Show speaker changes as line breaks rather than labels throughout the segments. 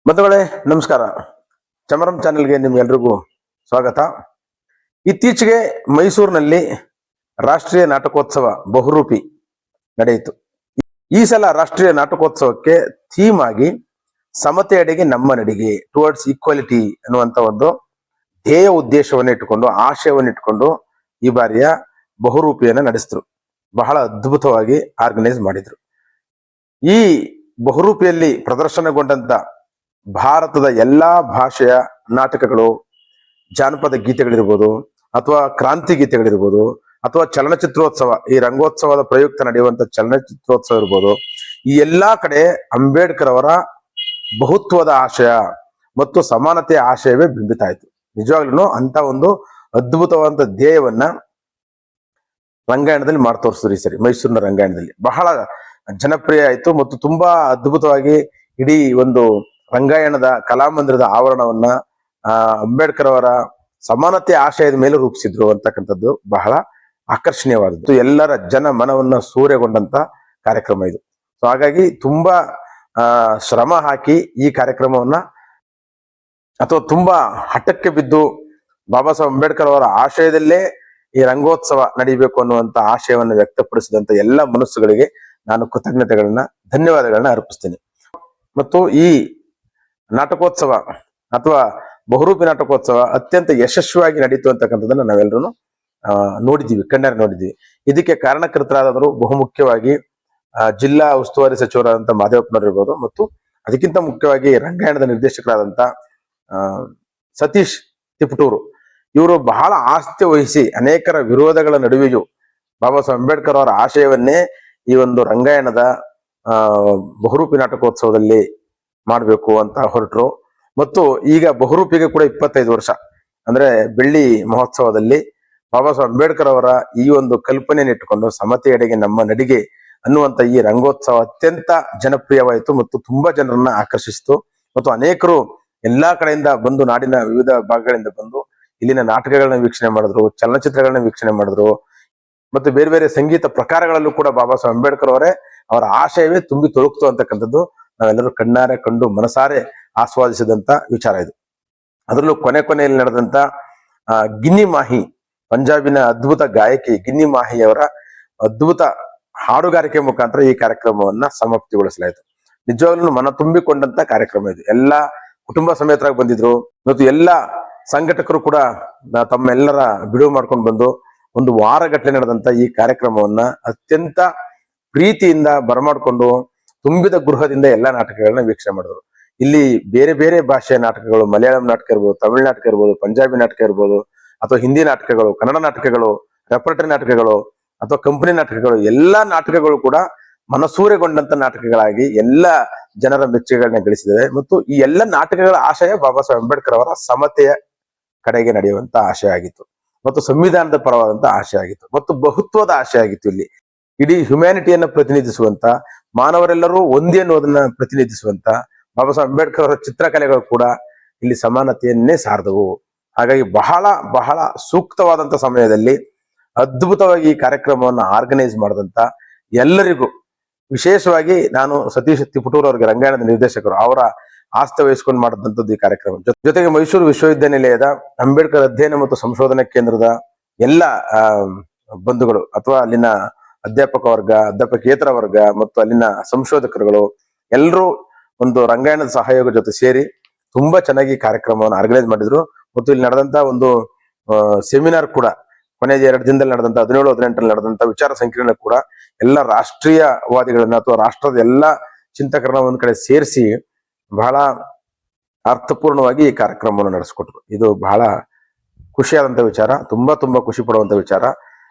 ಬಂಧುಗಳೇ ನಮಸ್ಕಾರ. ಚಮರಂ ಚಾನೆಲ್ಗೆ ನಿಮ್ಗೆಲ್ರಿಗೂ ಸ್ವಾಗತ. ಇತ್ತೀಚೆಗೆ ಮೈಸೂರಿನಲ್ಲಿ ರಾಷ್ಟ್ರೀಯ ನಾಟಕೋತ್ಸವ ಬಹುರೂಪಿ ನಡೆಯಿತು. ಈ ಸಲ ರಾಷ್ಟ್ರೀಯ ನಾಟಕೋತ್ಸವಕ್ಕೆ ಥೀಮ್ ಆಗಿ ಸಮತೆಯೆಡೆಗೆ ನಮ್ಮ ನಡಿಗೆ, ಟುವರ್ಡ್ಸ್ ಈಕ್ವಾಲಿಟಿ ಅನ್ನುವಂತ ಒಂದು ಧ್ಯೇಯ ಉದ್ದೇಶವನ್ನು ಇಟ್ಟುಕೊಂಡು, ಆಶಯವನ್ನು ಇಟ್ಟುಕೊಂಡು ಈ ಬಾರಿಯ ಬಹುರೂಪಿಯನ್ನು ನಡೆಸಿದ್ರು. ಬಹಳ ಅದ್ಭುತವಾಗಿ ಆರ್ಗನೈಸ್ ಮಾಡಿದ್ರು. ಈ ಬಹುರೂಪಿಯಲ್ಲಿ ಪ್ರದರ್ಶನಗೊಂಡಂತ ಭಾರತದ ಎಲ್ಲಾ ಭಾಷೆಯ ನಾಟಕಗಳು, ಜಾನಪದ ಗೀತೆಗಳಿರ್ಬೋದು, ಅಥವಾ ಕ್ರಾಂತಿ ಗೀತೆಗಳಿರ್ಬೋದು, ಅಥವಾ ಚಲನಚಿತ್ರೋತ್ಸವ, ಈ ರಂಗೋತ್ಸವದ ಪ್ರಯುಕ್ತ ನಡೆಯುವಂತ ಚಲನಚಿತ್ರೋತ್ಸವ ಇರ್ಬೋದು, ಈ ಎಲ್ಲಾ ಕಡೆ ಅಂಬೇಡ್ಕರ್ ಅವರ ಬಹುತ್ವದ ಆಶಯ ಮತ್ತು ಸಮಾನತೆಯ ಆಶಯವೇ ಬಿಂಬಿತ ಆಯ್ತು. ನಿಜವಾಗ್ಲೂ ಅಂತ ಒಂದು ಅದ್ಭುತವಾದ ಧ್ಯೇಯವನ್ನ ರಂಗಾಯಣದಲ್ಲಿ ಮಾಡಿ ತೋರಿಸಿದ್ರು. ಈ ಸರಿ ಮೈಸೂರಿನ ರಂಗಾಯಣದಲ್ಲಿ ಬಹಳ ಜನಪ್ರಿಯ ಆಯ್ತು ಮತ್ತು ತುಂಬಾ ಅದ್ಭುತವಾಗಿ ಇಡೀ ಒಂದು ರಂಗಾಯಣದ ಕಲಾಮಂದಿರದ ಆವರಣವನ್ನ ಅಂಬೇಡ್ಕರ್ ಅವರ ಸಮಾನತೆ ಆಶಯದ ಮೇಲೆ ರೂಪಿಸಿದ್ರು ಅಂತಕ್ಕಂಥದ್ದು ಬಹಳ ಆಕರ್ಷಣೀಯವಾದದ್ದು. ಎಲ್ಲರ ಜನ ಮನವನ್ನ ಸೂರೆಗೊಂಡಂತ ಕಾರ್ಯಕ್ರಮ ಇದು. ಸೊ ಹಾಗಾಗಿ ತುಂಬಾ ಶ್ರಮ ಹಾಕಿ ಈ ಕಾರ್ಯಕ್ರಮವನ್ನ, ಅಥವಾ ತುಂಬಾ ಹಠಕ್ಕೆ ಬಿದ್ದು ಬಾಬಾ ಸಾಹೇಬ್ ಅಂಬೇಡ್ಕರ್ ಅವರ ಆಶಯದಲ್ಲೇ ಈ ರಂಗೋತ್ಸವ ನಡೀಬೇಕು ಅನ್ನುವಂತ ಆಶಯವನ್ನು ವ್ಯಕ್ತಪಡಿಸಿದಂತ ಎಲ್ಲ ಮನಸ್ಸುಗಳಿಗೆ ನಾನು ಕೃತಜ್ಞತೆಗಳನ್ನ, ಧನ್ಯವಾದಗಳನ್ನ ಅರ್ಪಿಸ್ತೀನಿ. ಮತ್ತು ಈ ನಾಟಕೋತ್ಸವ ಅಥವಾ ಬಹುರೂಪಿ ನಾಟಕೋತ್ಸವ ಅತ್ಯಂತ ಯಶಸ್ವಿಯಾಗಿ ನಡೀತು ಅಂತಕ್ಕಂಥದ್ದನ್ನ ನಾವೆಲ್ಲರೂ ನೋಡಿದ್ದೀವಿ, ಕಣ್ಣಾರೆ ನೋಡಿದ್ದೀವಿ. ಇದಕ್ಕೆ ಕಾರಣಕರ್ತರಾದವರು ಬಹುಮುಖ್ಯವಾಗಿ ಜಿಲ್ಲಾ ಉಸ್ತುವಾರಿ ಸಚಿವರಾದಂಥ ಮಾದೇವಪ್ಪನವರು ಇರ್ಬೋದು, ಮತ್ತು ಅದಕ್ಕಿಂತ ಮುಖ್ಯವಾಗಿ ರಂಗಾಯಣದ ನಿರ್ದೇಶಕರಾದಂಥ ಸತೀಶ್ ತಿಪಟೂರು, ಇವರು ಬಹಳ ಆಸ್ಥೆ ವಹಿಸಿ ಅನೇಕರ ವಿರೋಧಗಳ ನಡುವೆಯೂ ಬಾಬಾ ಸಾಹೇಬ್ ಅಂಬೇಡ್ಕರ್ ಅವರ ಆಶಯವನ್ನೇ ಈ ಒಂದು ರಂಗಾಯಣದ ಬಹುರೂಪಿ ನಾಟಕೋತ್ಸವದಲ್ಲಿ ಮಾಡಬೇಕು ಅಂತ ಹೊರಟರು. ಮತ್ತು ಈಗ ಬಹುರೂಪಿಗೆ ಕೂಡ 25 ವರ್ಷ, ಅಂದ್ರೆ ಬೆಳ್ಳಿ ಮಹೋತ್ಸವದಲ್ಲಿ ಬಾಬಾ ಸಾಹೇಬ್ ಅಂಬೇಡ್ಕರ್ ಅವರ ಈ ಒಂದು ಕಲ್ಪನೆಯನ್ನು ಇಟ್ಟುಕೊಂಡು ಸಮತೆಯೆಡೆಗೆ ನಮ್ಮ ನಡಿಗೆ ಅನ್ನುವಂತ ಈ ರಂಗೋತ್ಸವ ಅತ್ಯಂತ ಜನಪ್ರಿಯವಾಯಿತು ಮತ್ತು ತುಂಬಾ ಜನರನ್ನ ಆಕರ್ಷಿಸಿತು. ಮತ್ತು ಅನೇಕರು ಎಲ್ಲಾ ಕಡೆಯಿಂದ ಬಂದು, ನಾಡಿನ ವಿವಿಧ ಭಾಗಗಳಿಂದ ಬಂದು ಇಲ್ಲಿನ ನಾಟಕಗಳನ್ನ ವೀಕ್ಷಣೆ ಮಾಡಿದ್ರು, ಚಲನಚಿತ್ರಗಳನ್ನ ವೀಕ್ಷಣೆ ಮಾಡಿದ್ರು, ಮತ್ತು ಬೇರೆ ಬೇರೆ ಸಂಗೀತ ಪ್ರಕಾರಗಳಲ್ಲೂ ಕೂಡ ಬಾಬಾ ಸಾಹೇಬ್ ಅಂಬೇಡ್ಕರ್ ಅವರ ಆಶಯವೇ ತುಂಬಿ ತೊಳಕ್ತು ಅಂತಕ್ಕಂಥದ್ದು ನಾವೆಲ್ಲರೂ ಕಣ್ಣಾರೆ ಕಂಡು ಮನಸಾರೆ ಆಸ್ವಾದಿಸಿದಂತ ವಿಚಾರ ಇದು. ಅದರಲ್ಲೂ ಕೊನೆಯಲ್ಲಿ ನಡೆದಂತ ಗಿನ್ನಿ ಮಾಹಿ, ಪಂಜಾಬಿನ ಅದ್ಭುತ ಗಾಯಕಿ ಗಿನ್ನಿ ಮಾಹಿ ಅವರ ಅದ್ಭುತ ಹಾಡುಗಾರಿಕೆ ಮುಖಾಂತರ ಈ ಕಾರ್ಯಕ್ರಮವನ್ನ ಸಮಾಪ್ತಿಗೊಳಿಸಲಾಯಿತು. ನಿಜವಾಗ್ಲೂ ಮನ ತುಂಬಿಕೊಂಡಂತ ಕಾರ್ಯಕ್ರಮ ಇದು. ಎಲ್ಲಾ ಕುಟುಂಬ ಸಮೇತರಾಗಿ ಬಂದಿದ್ರು ಮತ್ತು ಎಲ್ಲ ಸಂಘಟಕರು ಕೂಡ ತಮ್ಮೆಲ್ಲರ ಬಿಡುವು ಮಾಡ್ಕೊಂಡು ಬಂದು ಒಂದು ವಾರಗಟ್ಟಲೆ ನಡೆದಂತ ಈ ಕಾರ್ಯಕ್ರಮವನ್ನ ಅತ್ಯಂತ ಪ್ರೀತಿಯಿಂದ ಬರಮಾಡ್ಕೊಂಡು ತುಂಬಿದ ಗೃಹದಿಂದ ಎಲ್ಲಾ ನಾಟಕಗಳನ್ನ ವೀಕ್ಷಣೆ ಮಾಡಿದ್ರು. ಇಲ್ಲಿ ಬೇರೆ ಬೇರೆ ಭಾಷೆಯ ನಾಟಕಗಳು, ಮಲಯಾಳಂ ನಾಟಕ ಇರ್ಬೋದು, ತಮಿಳ್ ನಾಟಕ ಇರ್ಬೋದು, ಪಂಜಾಬಿ ನಾಟಕ ಇರ್ಬೋದು, ಅಥವಾ ಹಿಂದಿ ನಾಟಕಗಳು, ಕನ್ನಡ ನಾಟಕಗಳು, ರೆಪರ್ಟರಿ ನಾಟಕಗಳು, ಅಥವಾ ಕಂಪನಿ ನಾಟಕಗಳು, ಎಲ್ಲಾ ನಾಟಕಗಳು ಕೂಡ ಮನಸೂರೆಗೊಂಡಂತ ನಾಟಕಗಳಾಗಿ ಎಲ್ಲ ಜನರ ಮೆಚ್ಚುಗೆಗಳನ್ನ ಗಳಿಸಿದವೆ. ಮತ್ತು ಈ ಎಲ್ಲ ನಾಟಕಗಳ ಆಶಯ ಬಾಬಾ ಸಾಹೇಬ್ ಅಂಬೇಡ್ಕರ್ ಅವರ ಸಮತೆಯ ಕಡೆಗೆ ನಡೆಯುವಂತ ಆಶಯ ಆಗಿತ್ತು, ಮತ್ತು ಸಂವಿಧಾನದ ಪರವಾದಂತ ಆಶಯ ಆಗಿತ್ತು, ಮತ್ತು ಬಹುತ್ವದ ಆಶಯ ಆಗಿತ್ತು. ಇಲ್ಲಿ ಇಡೀ ಹ್ಯುಮ್ಯಾನಿಟಿಯನ್ನ ಪ್ರತಿನಿಧಿಸುವಂತ, ಮಾನವರೆಲ್ಲರೂ ಒಂದೇ ಅನ್ನೋದನ್ನ ಪ್ರತಿನಿಧಿಸುವಂತ ಬಾಬಾ ಸಾಹೇಬ್ ಅಂಬೇಡ್ಕರ್ ಅವರ ಚಿತ್ರಕಲೆಗಳು ಕೂಡ ಇಲ್ಲಿ ಸಮಾನತೆಯನ್ನೇ ಸಾರದವು. ಹಾಗಾಗಿ ಬಹಳ ಬಹಳ ಸೂಕ್ತವಾದಂತ ಸಮಯದಲ್ಲಿ ಅದ್ಭುತವಾಗಿ ಈ ಕಾರ್ಯಕ್ರಮವನ್ನು ಆರ್ಗನೈಸ್ ಮಾಡಿದಂತ ಎಲ್ಲರಿಗೂ, ವಿಶೇಷವಾಗಿ ನಾನು ಸತೀಶ್ ತಿಪಟೂರ್ ಅವರಿಗೆ, ರಂಗಾಯಣದ ನಿರ್ದೇಶಕರು, ಅವರ ಆಸ್ಥೆ ವಹಿಸ್ಕೊಂಡು ಮಾಡಿದಂಥದ್ದು ಈ ಕಾರ್ಯಕ್ರಮ. ಜೊತೆಗೆ ಮೈಸೂರು ವಿಶ್ವವಿದ್ಯಾನಿಲಯದ ಅಂಬೇಡ್ಕರ್ ಅಧ್ಯಯನ ಮತ್ತು ಸಂಶೋಧನಾ ಕೇಂದ್ರದ ಎಲ್ಲ ಬಂಧುಗಳು, ಅಥವಾ ಅಲ್ಲಿನ ಅಧ್ಯಾಪಕ ವರ್ಗ, ಅಧ್ಯಾಪಕೇತರ ವರ್ಗ, ಮತ್ತು ಅಲ್ಲಿನ ಸಂಶೋಧಕರುಗಳು ಎಲ್ಲರೂ ಒಂದು ರಂಗಾಯಣದ ಸಹಯೋಗ ಜೊತೆ ಸೇರಿ ತುಂಬಾ ಚೆನ್ನಾಗಿ ಕಾರ್ಯಕ್ರಮವನ್ನು ಆರ್ಗನೈಸ್ ಮಾಡಿದ್ರು. ಮತ್ತು ಇಲ್ಲಿ ನಡೆದಂತ ಒಂದು ಸೆಮಿನಾರ್ ಕೂಡ, ಕೊನೆಯ 2 ದಿನದಲ್ಲಿ ನಡೆದಂತ 17-18ರಲ್ಲಿ ನಡೆದಂತ ವಿಚಾರ ಸಂಕಿರಣ ಕೂಡ ಎಲ್ಲ ರಾಷ್ಟ್ರೀಯವಾದಿಗಳನ್ನ ಅಥವಾ ರಾಷ್ಟ್ರದ ಎಲ್ಲ ಚಿಂತಕರನ್ನ ಒಂದ್ ಕಡೆ ಸೇರಿಸಿ ಬಹಳ ಅರ್ಥಪೂರ್ಣವಾಗಿ ಈ ಕಾರ್ಯಕ್ರಮವನ್ನು ನಡೆಸ್ಕೊಟ್ರು. ಇದು ಬಹಳ ಖುಷಿಯಾದಂತ ವಿಚಾರ, ತುಂಬಾ ತುಂಬಾ ಖುಷಿ ಪಡುವಂತ ವಿಚಾರ.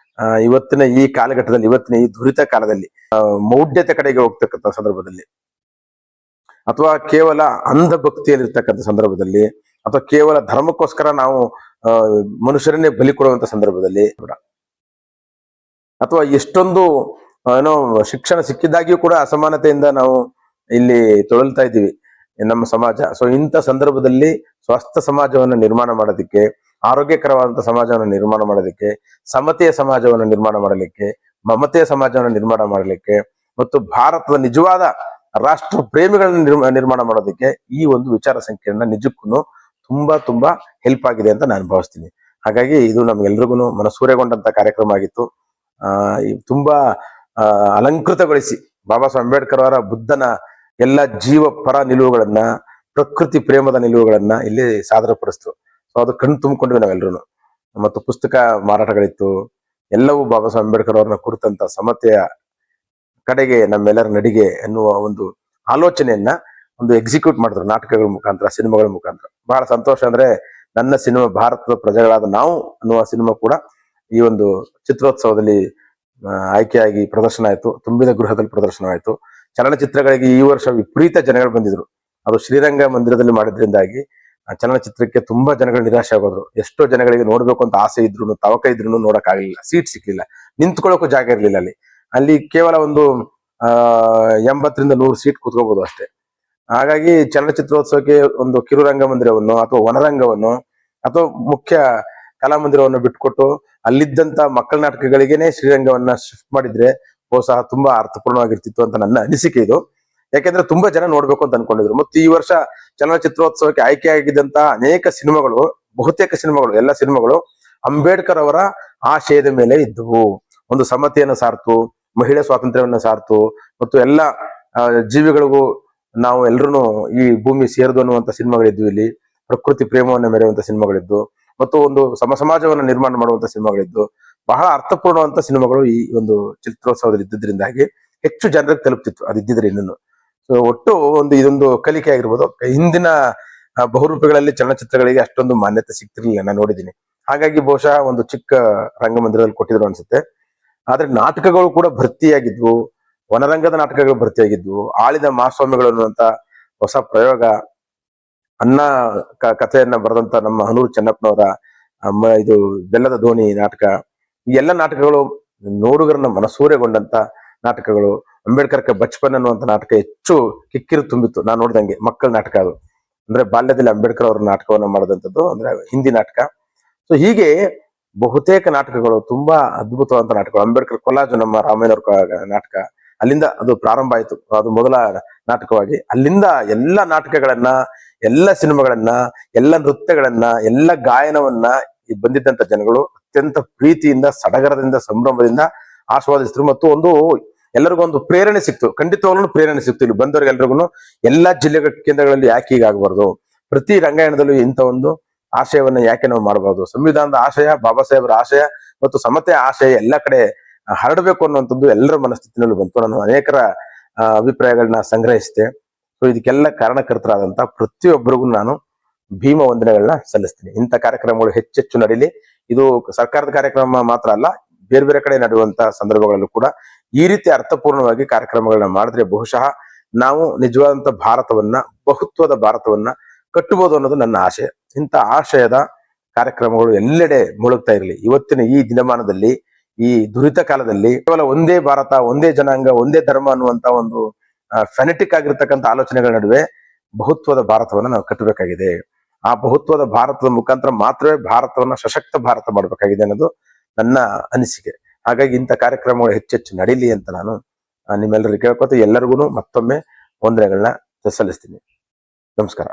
ಇವತ್ತಿನ ಈ ಕಾಲಘಟ್ಟದಲ್ಲಿ, ಇವತ್ತಿನ ಈ ದುರಿತ ಕಾಲದಲ್ಲಿ, ಮೌಢ್ಯತೆ ಕಡೆಗೆ ಹೋಗ್ತಕ್ಕಂಥ ಸಂದರ್ಭದಲ್ಲಿ, ಅಥವಾ ಕೇವಲ ಅಂಧ ಭಕ್ತಿಯಲ್ಲಿರ್ತಕ್ಕಂಥ ಸಂದರ್ಭದಲ್ಲಿ, ಅಥವಾ ಕೇವಲ ಧರ್ಮಕ್ಕೋಸ್ಕರ ನಾವು ಮನುಷ್ಯರನ್ನೇ ಬಲಿ ಕೊಡುವಂತ ಸಂದರ್ಭದಲ್ಲಿ, ಅಥವಾ ಎಷ್ಟೊಂದು ಏನೋ ಶಿಕ್ಷಣ ಸಿಕ್ಕಿದ್ದಾಗಿಯೂ ಕೂಡ ಅಸಮಾನತೆಯಿಂದ ನಾವು ಇಲ್ಲಿ ತೊಳಲ್ತಾ ಇದ್ದೀವಿ ನಮ್ಮ ಸಮಾಜ. ಸೊ ಇಂಥ ಸಂದರ್ಭದಲ್ಲಿ ಸ್ವಸ್ಥ ಸಮಾಜವನ್ನು ನಿರ್ಮಾಣ ಮಾಡೋದಕ್ಕೆ, ಆರೋಗ್ಯಕರವಾದಂತಹ ಸಮಾಜವನ್ನು ನಿರ್ಮಾಣ ಮಾಡೋದಕ್ಕೆ, ಸಮತೆಯ ಸಮಾಜವನ್ನು ನಿರ್ಮಾಣ ಮಾಡಲಿಕ್ಕೆ, ಮಮತೆಯ ಸಮಾಜವನ್ನು ನಿರ್ಮಾಣ ಮಾಡಲಿಕ್ಕೆ, ಮತ್ತು ಭಾರತದ ನಿಜವಾದ ರಾಷ್ಟ್ರ ಪ್ರೇಮಿಗಳನ್ನ ನಿರ್ಮಾಣ ಮಾಡೋದಕ್ಕೆ ಈ ಒಂದು ವಿಚಾರ ಸಂಕಿರಣ ನಿಜಕ್ಕೂ ತುಂಬಾ ತುಂಬಾ ಹೆಲ್ಪ್ ಆಗಿದೆ ಅಂತ ನಾನು ಭಾವಿಸ್ತೀನಿ. ಹಾಗಾಗಿ ಇದು ನಮ್ಗೆಲ್ರಿಗೂ ಮನಸೂರೆಗೊಂಡಂತ ಕಾರ್ಯಕ್ರಮ ಆಗಿತ್ತು. ತುಂಬಾ ಅಲಂಕೃತಗೊಳಿಸಿ ಬಾಬಾ ಸಾಹೇಬ್ ಅಂಬೇಡ್ಕರ್ ಅವರ ಬುದ್ಧನ ಎಲ್ಲ ಜೀವ ಪರ ನಿಲುವುಗಳನ್ನ, ಪ್ರಕೃತಿ ಪ್ರೇಮದ ನಿಲುವುಗಳನ್ನ ಇಲ್ಲಿ ಸಾದರಪಡಿಸ್ತು. ಸೊ ಅದು ಕಣ್ಣು ತುಂಬಿಕೊಂಡ್ವಿ ನಾವೆಲ್ಲರೂ. ಮತ್ತು ಪುಸ್ತಕ ಮಾರಾಟಗಳಿತ್ತು. ಎಲ್ಲವೂ ಬಾಬಾ ಸಾಹೇಬ್ ಅಂಬೇಡ್ಕರ್ ಅವ್ರನ್ನ ಕುರಿತಂತ ಸಮತೆಯ ಕಡೆಗೆ ನಮ್ಮೆಲ್ಲರ ನಡಿಗೆ ಎನ್ನುವ ಒಂದು ಆಲೋಚನೆಯನ್ನ ಒಂದು ಎಕ್ಸಿಕ್ಯೂಟ್ ಮಾಡಿದ್ರು ನಾಟಕಗಳ ಮುಖಾಂತರ, ಸಿನಿಮಾಗಳ ಮುಖಾಂತರ. ಬಹಳ ಸಂತೋಷ ಅಂದ್ರೆ ನನ್ನ ಸಿನಿಮಾ ಭಾರತದ ಪ್ರಜೆಗಳಾದ ನಾವು ಅನ್ನುವ ಸಿನಿಮಾ ಕೂಡ ಈ ಒಂದು ಚಿತ್ರೋತ್ಸವದಲ್ಲಿ ಆಯ್ಕೆಯಾಗಿ ಪ್ರದರ್ಶನ ಆಯ್ತು. ತುಂಬಿದ ಗೃಹದಲ್ಲಿ ಪ್ರದರ್ಶನ ಆಯ್ತು. ಚಲನಚಿತ್ರಗಳಿಗೆ ಈ ವರ್ಷ ವಿಪರೀತ ಜನಗಳು ಬಂದಿದ್ರು. ಅದು ಶ್ರೀರಂಗ ಮಂದಿರದಲ್ಲಿ ಮಾಡಿದ್ರಿಂದಾಗಿ ಚಲನಚಿತ್ರಕ್ಕೆ ತುಂಬಾ ಜನಗಳು ನಿರಾಶೆ ಆಗೋದ್ರು. ಎಷ್ಟೋ ಜನಗಳಿಗೆ ನೋಡ್ಬೇಕು ಅಂತ ಆಸೆ ಇದ್ರು, ತವಕ ಇದ್ರು ನೋಡಕ್ ಆಗ್ಲಿಲ್ಲ, ಸೀಟ್ ಸಿಕ್ಲಿಲ್ಲ, ನಿಂತ್ಕೊಳ್ಳೋಕು ಜಾಗ ಇರ್ಲಿಲ್ಲ. ಅಲ್ಲಿ ಕೇವಲ ಒಂದು 80-100 ಸೀಟ್ ಕೂತ್ಕೋಬಹುದು ಅಷ್ಟೇ. ಹಾಗಾಗಿ ಚಲನಚಿತ್ರೋತ್ಸವಕ್ಕೆ ಒಂದು ಕಿರುರಂಗ ಮಂದಿರವನ್ನು ಅಥವಾ ವನರಂಗವನ್ನು ಅಥವಾ ಮುಖ್ಯ ಕಲಾಮಂದಿರವನ್ನು ಬಿಟ್ಕೊಟ್ಟು ಅಲ್ಲಿದ್ದಂತ ಮಕ್ಕಳ ನಾಟಕಗಳಿಗೇನೆ ಶ್ರೀರಂಗವನ್ನ ಶಿಫ್ಟ್ ಮಾಡಿದ್ರೆ ಬಹುಶಃ ತುಂಬಾ ಅರ್ಥಪೂರ್ಣವಾಗಿರ್ತಿತ್ತು ಅಂತ ನನ್ನ ಅನಿಸಿಕೆ ಇದು. ಯಾಕೆಂದ್ರೆ ತುಂಬಾ ಜನ ನೋಡ್ಬೇಕು ಅಂತ ಅನ್ಕೊಂಡಿದ್ರು. ಮತ್ತು ಈ ವರ್ಷ ಚಲನಚಿತ್ರೋತ್ಸವಕ್ಕೆ ಆಯ್ಕೆಯಾಗಿದ್ದಂತ ಅನೇಕ ಸಿನಿಮಾಗಳು, ಬಹುತೇಕ ಸಿನಿಮಾಗಳು, ಎಲ್ಲ ಸಿನಿಮಾಗಳು ಅಂಬೇಡ್ಕರ್ ಅವರ ಆಶಯದ ಮೇಲೆ ಇದ್ದವು. ಒಂದು ಸಮತೆಯನ್ನು ಸಾರ್ತು, ಮಹಿಳಾ ಸ್ವಾತಂತ್ರ್ಯವನ್ನ ಸಾರ್ತು, ಮತ್ತು ಎಲ್ಲ ಜೀವಿಗಳಿಗೂ ನಾವು ಎಲ್ರು ಈ ಭೂಮಿ ಸೇರಿದು ಅನ್ನುವಂತ ಸಿನಿಮಾಗಳಿದ್ವು. ಇಲ್ಲಿ ಪ್ರಕೃತಿ ಪ್ರೇಮವನ್ನು ಮೆರೆಯುವಂತ ಸಿನಿಮಾಗಳಿದ್ದು, ಮತ್ತು ಒಂದು ಸಮಾಜವನ್ನು ನಿರ್ಮಾಣ ಮಾಡುವಂತ ಸಿನಿಮಾಗಳಿದ್ದು, ಬಹಳ ಅರ್ಥಪೂರ್ಣವಂತ ಸಿನಿಮಾಗಳು ಈ ಒಂದು ಚಿತ್ರೋತ್ಸವದಲ್ಲಿ ಇದ್ದಿದ್ರಿಂದಾಗಿ ಹೆಚ್ಚು ಜನರಿಗೆ ತಲುಪ್ತಿತ್ತು ಅದಿದ್ದಿದ್ರೆ ಇನ್ನೂ. ಸೊ ಒಟ್ಟು ಇದೊಂದು ಕಲಿಕೆ ಆಗಿರ್ಬೋದು. ಹಿಂದಿನ ಬಹುರೂಪಿಗಳಲ್ಲಿ ಚಲನಚಿತ್ರಗಳಿಗೆ ಅಷ್ಟೊಂದು ಮಾನ್ಯತೆ ಸಿಗ್ತಿರ್ಲಿಲ್ಲ, ನಾನು ನೋಡಿದ್ದೀನಿ. ಹಾಗಾಗಿ ಬಹುಶಃ ಒಂದು ಚಿಕ್ಕ ರಂಗಮಂದಿರದಲ್ಲಿ ಕೊಟ್ಟಿದ್ರು ಅನ್ಸುತ್ತೆ. ಆದ್ರೆ ನಾಟಕಗಳು ಕೂಡ ಭರ್ತಿಯಾಗಿದ್ವು. ವನರಂಗದ ನಾಟಕಗಳು ಭರ್ತಿಯಾಗಿದ್ವು. ಆಳಿದ ಮಹಾಸ್ವಾಮಿಗಳು ಅನ್ನುವಂತ ಹೊಸ ಪ್ರಯೋಗ, ಅನ್ನ ಕಥೆಯನ್ನ ಬರೆದಂತ ನಮ್ಮ ಹನೂರು ಚೆನ್ನಪ್ಪನವರ ಇದು ಬೆಲ್ಲದ ದೋಣಿ ನಾಟಕ, ಈ ಎಲ್ಲ ನಾಟಕಗಳು ನೋಡುಗರನ್ನ ಮನಸೂರೆಗೊಂಡಂತ ನಾಟಕಗಳು. ಅಂಬೇಡ್ಕರ್ ಬಚ್ಪನ್ ಅನ್ನುವಂತ ನಾಟಕ ಹೆಚ್ಚು ಕಿಕ್ಕಿರು ತುಂಬಿತ್ತು ನಾನು ನೋಡಿದಂಗೆ. ಮಕ್ಕಳ ನಾಟಕ ಅದು, ಅಂದ್ರೆ ಬಾಲ್ಯದಲ್ಲಿ ಅಂಬೇಡ್ಕರ್ ಅವರ ನಾಟಕವನ್ನ ಮಾಡಿದಂಥದ್ದು, ಅಂದ್ರೆ ಹಿಂದಿ ನಾಟಕ. ಸೊ ಹೀಗೆ ಬಹುತೇಕ ನಾಟಕಗಳು, ತುಂಬಾ ಅದ್ಭುತವಾದಂತ ನಾಟಕಗಳು. ಅಂಬೇಡ್ಕರ್ ಕೊಲಾಜು, ನಮ್ಮ ರಾಮಾಯಣವ್ರ ನಾಟಕ, ಅಲ್ಲಿಂದ ಅದು ಪ್ರಾರಂಭ ಆಯ್ತು. ಅದು ಮೊದಲ ನಾಟಕವಾಗಿ. ಅಲ್ಲಿಂದ ಎಲ್ಲ ನಾಟಕಗಳನ್ನ, ಎಲ್ಲ ಸಿನಿಮಾಗಳನ್ನ, ಎಲ್ಲ ನೃತ್ಯಗಳನ್ನ, ಎಲ್ಲ ಗಾಯನವನ್ನ ಬಂದಿದ್ದಂತ ಜನಗಳು ಅತ್ಯಂತ ಪ್ರೀತಿಯಿಂದ, ಸಡಗರದಿಂದ, ಸಂಭ್ರಮದಿಂದ ಆಸ್ವಾದಿಸಿದ್ರು. ಮತ್ತು ಎಲ್ಲರಿಗೂ ಒಂದು ಪ್ರೇರಣೆ ಸಿಕ್ತು. ಖಂಡಿತವಾಗ್ಲೂ ಪ್ರೇರಣೆ ಸಿಕ್ತು. ಇಲ್ಲಿ ಬಂದವರಿಗೆಲ್ರಿಗೂ ಎಲ್ಲಾ ಜಿಲ್ಲೆಗಳ ಕೇಂದ್ರಗಳಲ್ಲಿ ಯಾಕೆ ಹೀಗಾಗಬಾರ್ದು, ಪ್ರತಿ ರಂಗಾಯಣದಲ್ಲೂ ಇಂಥ ಒಂದು ಆಶಯವನ್ನ ಯಾಕೆ ನಾವು ಮಾಡಬಾರ್ದು, ಸಂವಿಧಾನದ ಆಶಯ, ಬಾಬಾ ಸಾಹೇಬರ ಆಶಯ ಮತ್ತು ಸಮತೆಯ ಆಶಯ ಎಲ್ಲ ಕಡೆ ಹರಡಬೇಕು ಅನ್ನುವಂಥದ್ದು ಎಲ್ಲರ ಮನಸ್ಥಿತಿನಲ್ಲಿ ಬಂತು. ನಾನು ಅನೇಕರ ಅಭಿಪ್ರಾಯಗಳನ್ನ ಸಂಗ್ರಹಿಸಿದೆ. ಸೊ ಇದಕ್ಕೆಲ್ಲ ಕಾರಣಕರ್ತರಾದಂತ ಪ್ರತಿಯೊಬ್ಬರಿಗೂ ನಾನು ಭೀಮ ವಂದನೆಗಳನ್ನ ಸಲ್ಲಿಸ್ತೀನಿ. ಇಂಥ ಕಾರ್ಯಕ್ರಮಗಳು ಹೆಚ್ಚೆಚ್ಚು ನಡೀಲಿ. ಇದು ಸರ್ಕಾರದ ಕಾರ್ಯಕ್ರಮ ಮಾತ್ರ ಅಲ್ಲ, ಬೇರೆ ಬೇರೆ ಕಡೆ ನಡೆಯುವಂತ ಸಂದರ್ಭಗಳಲ್ಲೂ ಕೂಡ ಈ ರೀತಿ ಅರ್ಥಪೂರ್ಣವಾಗಿ ಕಾರ್ಯಕ್ರಮಗಳನ್ನ ಮಾಡಿದ್ರೆ ಬಹುಶಃ ನಾವು ನಿಜವಾದಂತ ಭಾರತವನ್ನ, ಬಹುತ್ವದ ಭಾರತವನ್ನ ಕಟ್ಟಬಹುದು ಅನ್ನೋದು ನನ್ನ ಆಶಯ. ಇಂಥ ಆಶಯದ ಕಾರ್ಯಕ್ರಮಗಳು ಎಲ್ಲೆಡೆ ಮುಳುಗ್ತಾ ಇರಲಿ. ಇವತ್ತಿನ ಈ ದಿನಮಾನದಲ್ಲಿ, ಈ ದುರಿತ ಕಾಲದಲ್ಲಿ ಕೇವಲ ಒಂದೇ ಭಾರತ, ಒಂದೇ ಜನಾಂಗ, ಒಂದೇ ಧರ್ಮ ಅನ್ನುವಂತ ಒಂದು ಫೆನೆಟಿಕ್ ಆಗಿರ್ತಕ್ಕಂಥ ಆಲೋಚನೆಗಳ ನಡುವೆ ಬಹುತ್ವದ ಭಾರತವನ್ನ ನಾವು ಕಟ್ಟಬೇಕಾಗಿದೆ. ಆ ಬಹುತ್ವದ ಭಾರತದ ಮುಖಾಂತರ ಮಾತ್ರವೇ ಭಾರತವನ್ನ ಸಶಕ್ತ ಭಾರತ ಮಾಡಬೇಕಾಗಿದೆ ಅನ್ನೋದು ನನ್ನ ಅನಿಸಿಕೆ. ಹಾಗಾಗಿ ಇಂಥ ಕಾರ್ಯಕ್ರಮಗಳು ಹೆಚ್ಚೆಚ್ಚು ನಡೀಲಿ ಅಂತ ನಾನು ನಿಮ್ಮೆಲ್ಲರಿಗೂ ಕೇಳ್ಕೊತ ಎಲ್ಲರಿಗೂ ಮತ್ತೊಮ್ಮೆ ವಂದನೆಗಳನ್ನ ಸಲ್ಲಿಸ್ತೀನಿ. ನಮಸ್ಕಾರ.